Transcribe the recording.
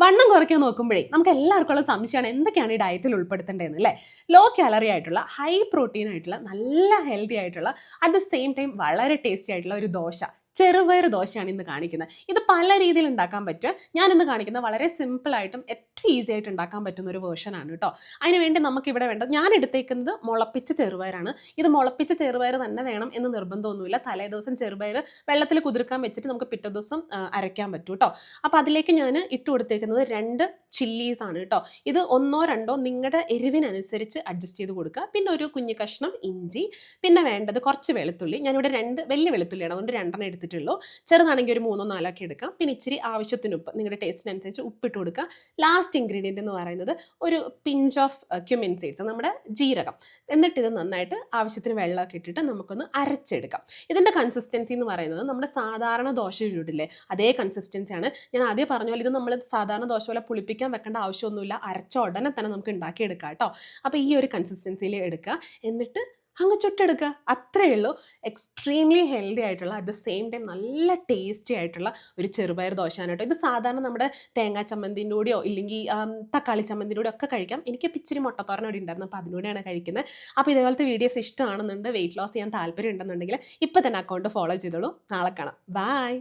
വണ്ണം കുറയ്ക്കാൻ നോക്കുമ്പോഴേ നമുക്ക് എല്ലാവർക്കും ഉള്ള സംശയമാണ് എന്തൊക്കെയാണ് ഈ ഡയറ്റിൽ ഉൾപ്പെടുത്തേണ്ടതെന്ന് അല്ലേ. ലോ കാലറി ആയിട്ടുള്ള ഹൈ പ്രോട്ടീൻ ആയിട്ടുള്ള നല്ല ഹെൽത്തി ആയിട്ടുള്ള അറ്റ് ദ സെയിം ടൈം വളരെ ടേസ്റ്റി ആയിട്ടുള്ള ഒരു ദോശ, ചെറുപയർ ദോശയാണ് ഇന്ന് കാണിക്കുന്നത്. ഇത് പല രീതിയിൽ ഉണ്ടാക്കാൻ പറ്റും. ഞാൻ ഇന്ന് കാണിക്കുന്നത് വളരെ സിമ്പിൾ ആയിട്ടും ഏറ്റവും ഈസി ആയിട്ട് ഉണ്ടാക്കാൻ പറ്റുന്ന ഒരു വേർഷനാണ് കേട്ടോ. അതിനുവേണ്ടി നമുക്ക് ഇവിടെ വേണ്ടത്, ഞാൻ എടുത്തേക്കുന്നത് മുളപ്പിച്ച ചെറുപയറാണ്. ഇത് മുളപ്പിച്ച ചെറുപയർ തന്നെ വേണം എന്ന് നിർബന്ധമൊന്നുമില്ല. തലേ ദിവസം ചെറുപയർ വെള്ളത്തിൽ കുതിർക്കാൻ വെച്ചിട്ട് നമുക്ക് പിറ്റേ ദിവസം അരയ്ക്കാൻ പറ്റും കേട്ടോ. അപ്പോൾ അതിലേക്ക് ഞാൻ ഇട്ട് കൊടുത്തേക്കുന്നത് 2 ചില്ലീസ് ആണ് കേട്ടോ. ഇത് 1 2 നിങ്ങളുടെ എരിവിനനുസരിച്ച് അഡ്ജസ്റ്റ് ചെയ്ത് കൊടുക്കുക. പിന്നെ ഒരു കുഞ്ഞു കഷ്ണം ഇഞ്ചി, പിന്നെ വേണ്ടത് കുറച്ച് വെളുത്തുള്ളി. ഞാനിവിടെ 2 വലിയ വെളുത്തുള്ളിയാണ്, അതുകൊണ്ട് 2 എടുത്തിട്ടുള്ളൂ. ചെറുതാണെങ്കിൽ ഒരു 3 4 ഒക്കെ എടുക്കാം. പിന്നെ ഇച്ചിരി ആവശ്യത്തിന് ഉപ്പ്, നിങ്ങളുടെ ടേസ്റ്റിനനുസരിച്ച് ഉപ്പിട്ട് കൊടുക്കുക. ലാസ്റ്റ് ഇൻഗ്രീഡിയൻ്റ് എന്ന് പറയുന്നത് ഒരു പിഞ്ച് ഓഫ് ക്യുമിൻ സീഡ്സ്, നമ്മുടെ ജീരകം. എന്നിട്ട് ഇത് നന്നായിട്ട് ആവശ്യത്തിന് വെള്ളമൊക്കെ ഇട്ടിട്ട് നമുക്കൊന്ന് അരച്ചെടുക്കാം. ഇതിൻ്റെ കൺസിസ്റ്റൻസി എന്ന് പറയുന്നത് നമ്മുടെ സാധാരണ ദോശ ചൂടില്ലേ അതേ കൺസിസ്റ്റൻസിയാണ്. ഞാൻ ആദ്യം പറഞ്ഞ പോലെ ഇത് നമ്മൾ സാധാരണ ദോശ പോലെ പുളിപ്പിക്കാൻ വെക്കേണ്ട ആവശ്യമൊന്നുമില്ല. അരച്ച ഉടനെ തന്നെ നമുക്ക് ഉണ്ടാക്കിയെടുക്കാം കേട്ടോ. അപ്പോൾ ഈ ഒരു കൺസിസ്റ്റൻസിയിൽ എടുക്കുക, എന്നിട്ട് അങ്ങ് ചുട്ടെടുക്കുക. അത്രയേ ഉള്ളൂ. എക്സ്ട്രീംലി ഹെൽത്തി ആയിട്ടുള്ള അറ്റ് ദ സെയിം ടൈം നല്ല ടേസ്റ്റി ആയിട്ടുള്ള ഒരു ചെറുപയർ ദോശയാണ് കേട്ടോ. ഇത് സാധാരണ നമ്മുടെ തേങ്ങാ ചമ്മന്തിൻ്റെ കൂടെയോ ഇല്ലെങ്കിൽ തക്കാളി ചമ്മന്തിൻ്റെ കൂടെ ഒക്കെ കഴിക്കാം. എനിക്ക് ഇച്ചിരി മുട്ടത്തോരൻ ഇവിടെ ഉണ്ടായിരുന്നു, അപ്പോൾ അതിലൂടെയാണ് കഴിക്കുന്നത്. അപ്പോൾ ഇതേപോലത്തെ വീഡിയോസ് ഇഷ്ടമാണെന്നുണ്ട്, വെയിറ്റ് ലോസ് ചെയ്യാൻ താല്പര്യം ഉണ്ടെന്നുണ്ടെങ്കിൽ ഇപ്പോൾ തന്നെ അക്കൗണ്ട് ഫോളോ ചെയ്തോളൂ. നാളെ കാണാം. ബൈ.